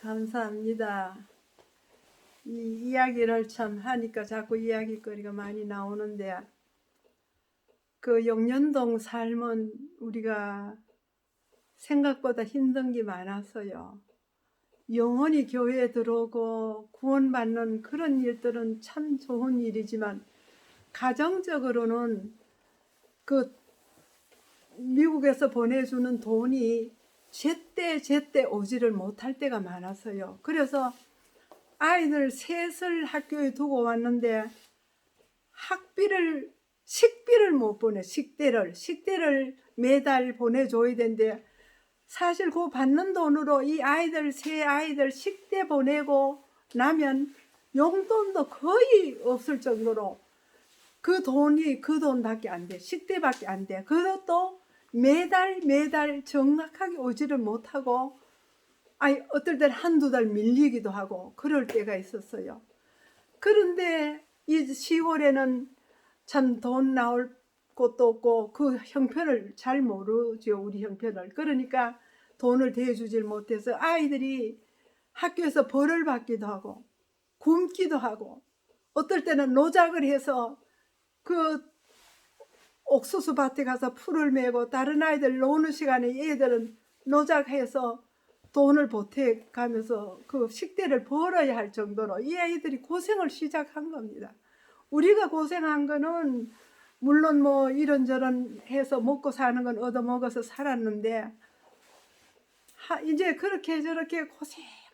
감사합니다. 이 이야기를 참 하니까 자꾸 이야기거리가 많이 나오는데, 그 용년동 삶은 우리가 생각보다 힘든 게 많았어요. 영원히 교회에 들어오고 구원받는 그런 일들은 참 좋은 일이지만, 가정적으로는 그 미국에서 보내주는 돈이 제때 오지를 못할 때가 많았어요. 그래서 아이들 셋을 학교에 두고 왔는데 식비를 못 보내. 식대를 매달 보내줘야 되는데, 사실 그 받는 돈으로 이 세 아이들 식대 보내고 나면 용돈도 거의 없을 정도로 그 돈밖에 안 돼. 식대밖에 안 돼. 그것도 매달 정확하게 오지를 못하고, 어떨 때는 한두 달 밀리기도 하고 그럴 때가 있었어요. 그런데 이 10월에는 참 돈 나올 곳도 없고 그 형편을 잘 모르죠, 우리 형편을. 그러니까 돈을 대주질 못해서 아이들이 학교에서 벌을 받기도 하고 굶기도 하고, 어떨 때는 노작을 해서 그 옥수수 밭에 가서 풀을 메고, 다른 아이들 노는 시간에 얘들은 노작해서 돈을 보태가면서 그 식대를 벌어야 할 정도로 이 아이들이 고생을 시작한 겁니다. 우리가 고생한 거는 물론 뭐 이런저런 해서 먹고 사는 건 얻어먹어서 살았는데, 이제 그렇게 저렇게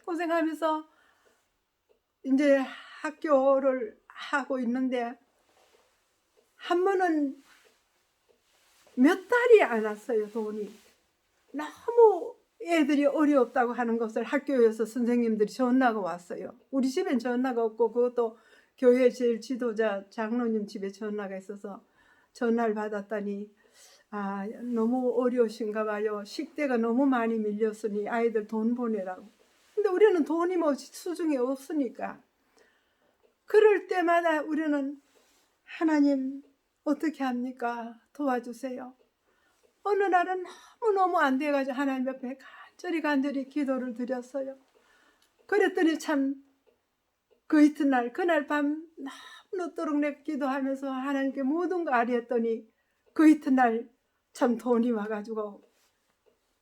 고생하면서 이제 학교를 하고 있는데, 한 번은 몇 달이 안 왔어요, 돈이. 너무 애들이 어렵다고 하는 것을 학교에서 선생님들이 전화가 왔어요. 우리 집엔 전화가 없고, 그것도 교회 제일 지도자 장로님 집에 전화가 있어서 전화를 받았더니, 너무 어려우신가 봐요. 식대가 너무 많이 밀렸으니 아이들 돈 보내라고. 근데 우리는 돈이 뭐 수중에 없으니까, 그럴 때마다 우리는 하나님 어떻게 합니까? 도와주세요. 어느 날은 너무너무 안 돼가지고 하나님 옆에 간절히 기도를 드렸어요. 그랬더니 참 그 이튿날, 그날 밤 늦도록 내 기도하면서 하나님께 모든 거 아뢰었더니, 그 이튿날 참 돈이 와가지고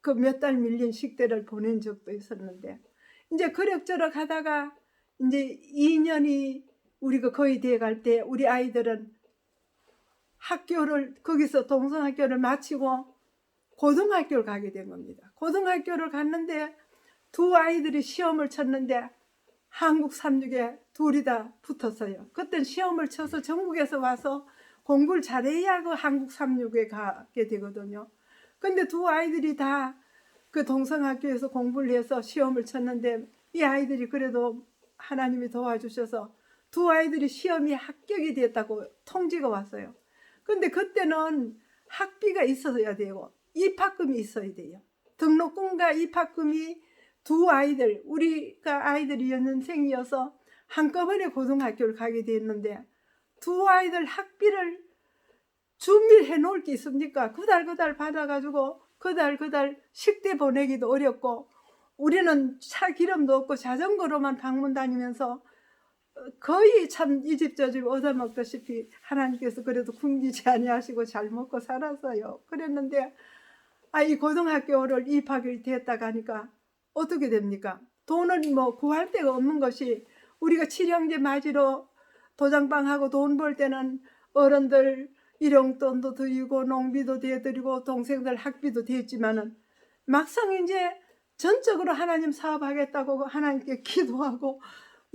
그 몇 달 밀린 식대를 보낸 적도 있었는데, 이제 그럭저럭 하다가 이제 2년이 우리가 거의 돼갈 때 우리 아이들은 거기서 동성학교를 마치고 고등학교를 가게 된 겁니다. 고등학교를 갔는데 두 아이들이 시험을 쳤는데 한국 3육에 둘이 다 붙었어요. 그땐 시험을 쳐서 전국에서 와서 공부를 잘해야 그 한국 3육에 가게 되거든요. 근데 두 아이들이 다 그 동성학교에서 공부를 해서 시험을 쳤는데, 이 아이들이 그래도 하나님이 도와주셔서 두 아이들이 시험이 합격이 됐다고 통지가 왔어요. 근데 그때는 학비가 있어야 되고 입학금이 있어야 돼요. 등록금과 입학금이 두 아이들, 우리가 아이들이 연년생이어서 한꺼번에 고등학교를 가게 됐는데, 두 아이들 학비를 준비해 놓을 게 있습니까? 그 달 받아가지고 그 달 식대 보내기도 어렵고, 우리는 차 기름도 없고 자전거로만 방문 다니면서 거의 참 이 집 저 집 얻어먹다시피 하나님께서 그래도 굶기지 아니하시고 잘 먹고 살았어요. 그랬는데 이 고등학교를 입학이 됐다가 하니까 어떻게 됩니까? 돈을 뭐 구할 데가 없는 것이, 우리가 칠형제 맞이로 도장방하고 돈 벌 때는 어른들 일용돈도 드리고 농비도 대드리고 동생들 학비도 대지만은, 막상 이제 전적으로 하나님 사업하겠다고 하나님께 기도하고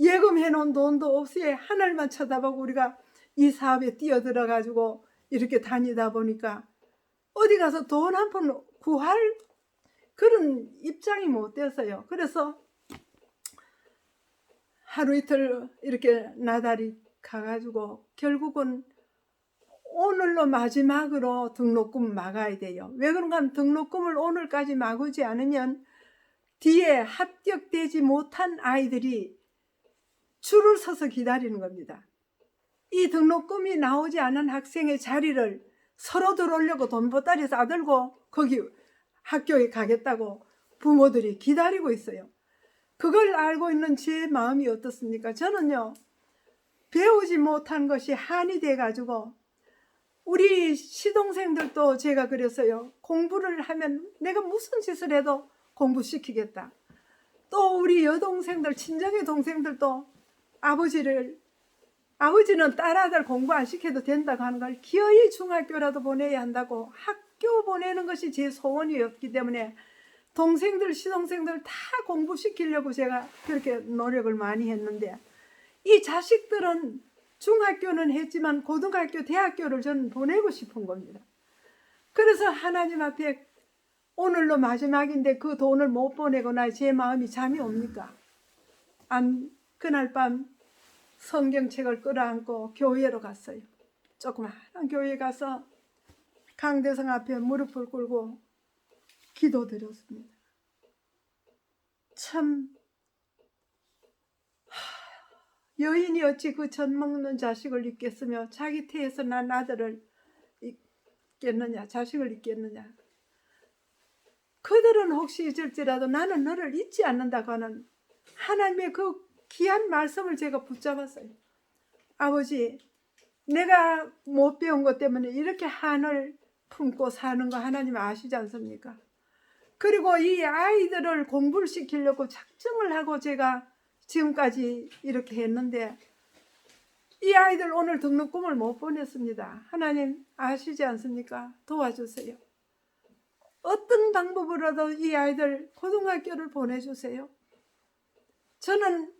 예금해 놓은 돈도 없이 하늘만 쳐다보고 우리가 이 사업에 뛰어들어 가지고 이렇게 다니다 보니까 어디 가서 돈 한 푼 구할 그런 입장이 못 됐어요. 그래서 하루 이틀 이렇게 나달이 가가지고 결국은 오늘로 마지막으로 등록금 막아야 돼요. 왜 그런가 하면 등록금을 오늘까지 막지 않으면 뒤에 합격되지 못한 아이들이 줄을 서서 기다리는 겁니다. 이 등록금이 나오지 않은 학생의 자리를 서로 들어오려고 돈 보따리 싸들고 거기 학교에 가겠다고 부모들이 기다리고 있어요. 그걸 알고 있는 제 마음이 어떻습니까? 저는요, 배우지 못한 것이 한이 돼가지고 우리 시동생들도 제가 그랬어요. 공부를 하면 내가 무슨 짓을 해도 공부시키겠다. 또 우리 여동생들, 친정의 동생들도 아버지는 딸 아들 공부 안 시켜도 된다고 하는 걸 기어이 중학교라도 보내야 한다고 학교 보내는 것이 제 소원이었기 때문에 동생들, 시동생들 다 공부시키려고 제가 그렇게 노력을 많이 했는데 이 자식들은 중학교는 했지만 고등학교, 대학교를 저는 보내고 싶은 겁니다. 그래서 하나님 앞에 오늘로 마지막인데 그 돈을 못 보내고 나 제 마음이 잠이 옵니까? 그날 밤 성경책을 끌어안고 교회로 갔어요. 조그마한 교회 가서 강대성 앞에 무릎을 꿇고 기도드렸습니다. 참 여인이 어찌 그 젖 먹는 자식을 잊겠으며 자기 태에서 난 아들을 잊겠느냐, 자식을 잊겠느냐. 그들은 혹시 잊을지라도 나는 너를 잊지 않는다고 하는 하나님의 그 귀한 말씀을 제가 붙잡았어요. 아버지, 내가 못 배운 것 때문에 이렇게 한을 품고 사는 거 하나님 아시지 않습니까? 그리고 이 아이들을 공부를 시키려고 작정을 하고 제가 지금까지 이렇게 했는데 이 아이들 오늘 등록금을 못 보냈습니다. 하나님 아시지 않습니까? 도와주세요. 어떤 방법으로라도 이 아이들 고등학교를 보내주세요. 저는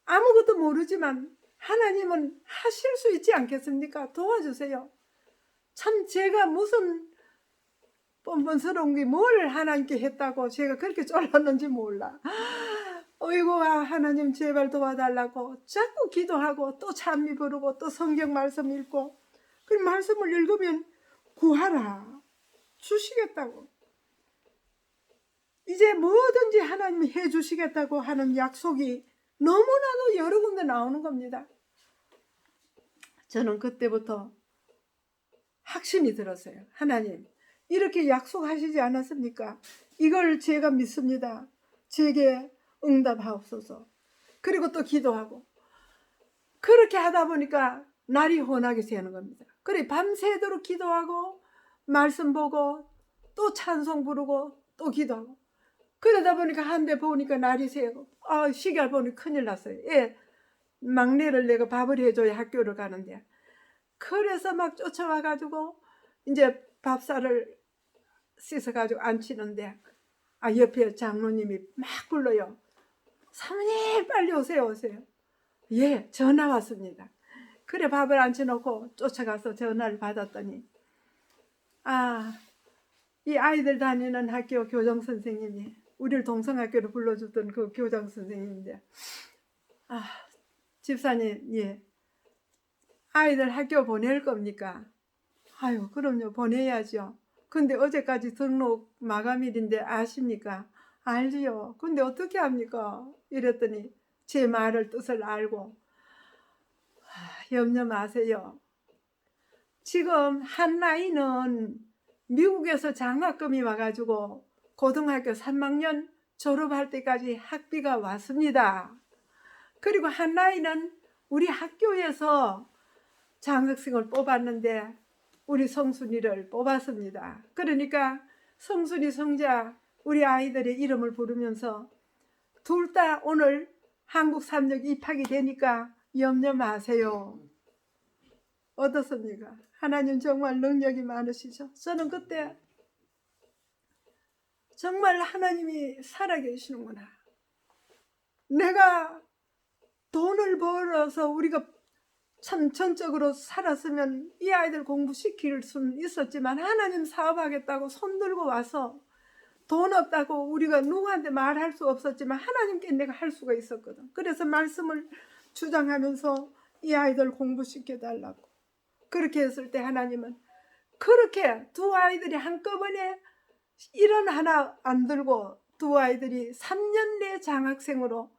아무것도 모르지만 하나님은 하실 수 있지 않겠습니까? 도와주세요. 참 제가 무슨 뻔뻔스러운 게 뭘 하나님께 했다고 제가 그렇게 쫄랐는지 몰라. 어이구 하나님 제발 도와달라고 자꾸 기도하고 또 찬미 부르고 또 성경 말씀 읽고 그 말씀을 읽으면 구하라 주시겠다고 이제 뭐든지 하나님이 해주시겠다고 하는 약속이 너무나도 여러 군데 나오는 겁니다. 저는 그때부터 확신이 들었어요. 하나님 이렇게 약속하시지 않았습니까? 이걸 제가 믿습니다. 제게 응답하옵소서. 그리고 또 기도하고 그렇게 하다 보니까 날이 혼하게 새는 겁니다. 그래 밤새도록 기도하고 말씀 보고 또 찬송 부르고 또 기도하고 그러다 보니까 한데 보니까 날이 새고 시계를 보니 큰일 났어요. 막내를 내가 밥을 해줘야 학교를 가는데 그래서 막 쫓아와가지고 이제 밥쌀을 씻어가지고 앉히는데 옆에 장로님이 막 불러요. 사모님 빨리 오세요. 예, 전화 왔습니다. 그래 밥을 앉혀놓고 쫓아가서 전화를 받았더니 이 아이들 다니는 학교 교장선생님이 우리를 동성학교로 불러주던 그 교장선생님인데 집사님 예 아이들 학교 보낼 겁니까? 아유 그럼요 보내야죠. 근데 어제까지 등록 마감일인데 아십니까? 알지요. 근데 어떻게 합니까? 이랬더니 제 말을 뜻을 알고 염려 마세요. 지금 한 아이는 미국에서 장학금이 와가지고 고등학교 3학년 졸업할 때까지 학비가 왔습니다. 그리고 한 아이는 우리 학교에서 장학생을 뽑았는데 우리 성순이를 뽑았습니다. 그러니까 성순이 성자 우리 아이들의 이름을 부르면서 둘 다 오늘 한국 삼력 입학이 되니까 염려 마세요. 어떻습니까? 하나님 정말 능력이 많으시죠? 저는 그때 정말 하나님이 살아계시는구나. 내가 돈을 벌어서 우리가 참 전적으로 살았으면 이 아이들 공부시킬 수는 있었지만 하나님 사업하겠다고 손들고 와서 돈 없다고 우리가 누구한테 말할 수 없었지만 하나님께 내가 할 수가 있었거든. 그래서 말씀을 주장하면서 이 아이들 공부시켜달라고 그렇게 했을 때 하나님은 그렇게 두 아이들이 한꺼번에 일은 하나 안 들고 두 아이들이 3년 내 장학생으로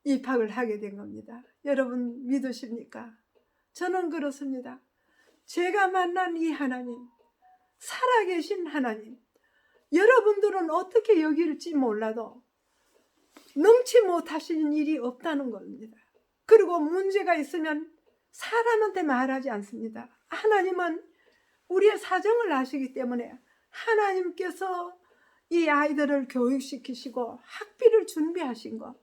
입학을 하게 된 겁니다. 여러분 믿으십니까? 저는 그렇습니다. 제가 만난 이 하나님, 살아계신 하나님, 여러분들은 어떻게 여길지 몰라도 능치 못하시는 일이 없다는 겁니다. 그리고 문제가 있으면 사람한테 말하지 않습니다. 하나님은 우리의 사정을 아시기 때문에 하나님께서 이 아이들을 교육시키시고 학비를 준비하신 거,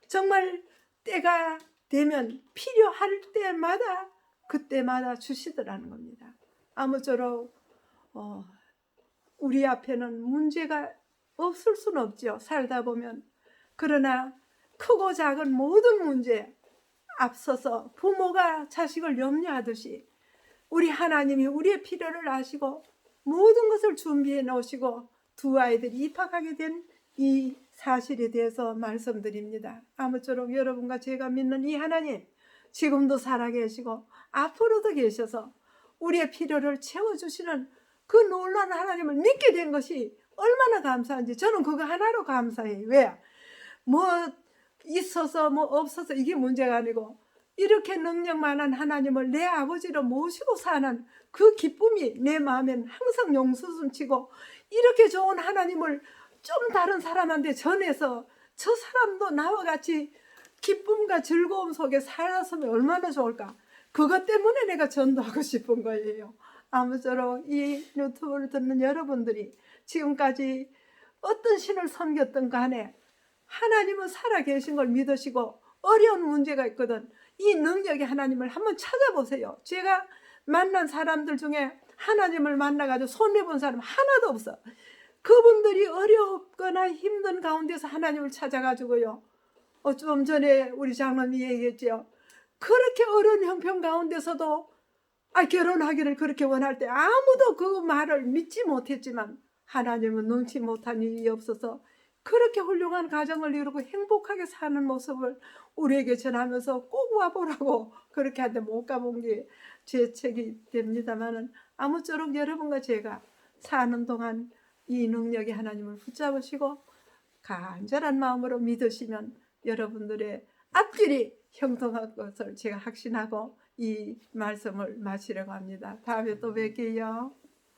정말 때가 되면 필요할 때마다 그때마다 주시더라는 겁니다. 아무쪼록 우리 앞에는 문제가 없을 수는 없죠. 살다 보면. 그러나 크고 작은 모든 문제 앞서서 부모가 자식을 염려하듯이 우리 하나님이 우리의 필요를 아시고 모든 것을 준비해 놓으시고 두 아이들이 입학하게 된 이 사실에 대해서 말씀드립니다. 아무쪼록 여러분과 제가 믿는 이 하나님, 지금도 살아계시고 앞으로도 계셔서 우리의 필요를 채워주시는 그 놀라운 하나님을 믿게 된 것이 얼마나 감사한지 저는 그거 하나로 감사해요. 왜? 뭐 있어서 뭐 없어서 이게 문제가 아니고 이렇게 능력만한 하나님을 내 아버지로 모시고 사는 그 기쁨이 내 마음엔 항상 용수순치고, 이렇게 좋은 하나님을 좀 다른 사람한테 전해서 저 사람도 나와 같이 기쁨과 즐거움 속에 살았으면 얼마나 좋을까. 그것 때문에 내가 전도하고 싶은 거예요. 아무쪼록 이 유튜브를 듣는 여러분들이 지금까지 어떤 신을 섬겼던 간에 하나님은 살아계신 걸 믿으시고 어려운 문제가 있거든. 이 능력의 하나님을 한번 찾아보세요. 제가 만난 사람들 중에 하나님을 만나가지고 손해본 사람 하나도 없어. 그분들이 어렵거나 힘든 가운데서 하나님을 찾아가지고요. 좀 전에 우리 장로님이 얘기했죠. 그렇게 어려운 형편 가운데서도 결혼하기를 그렇게 원할 때 아무도 그 말을 믿지 못했지만 하나님은 눈치 못한 일이 없어서 그렇게 훌륭한 가정을 이루고 행복하게 사는 모습을 우리에게 전하면서 꼭 와보라고 그렇게 한데 못 가본 게 제 책이 됩니다만은, 아무쪼록 여러분과 제가 사는 동안 이 능력의 하나님을 붙잡으시고 간절한 마음으로 믿으시면 여러분들의 앞길이 형통할 것을 제가 확신하고 이 말씀을 마치려고 합니다. 다음에 또 뵐게요.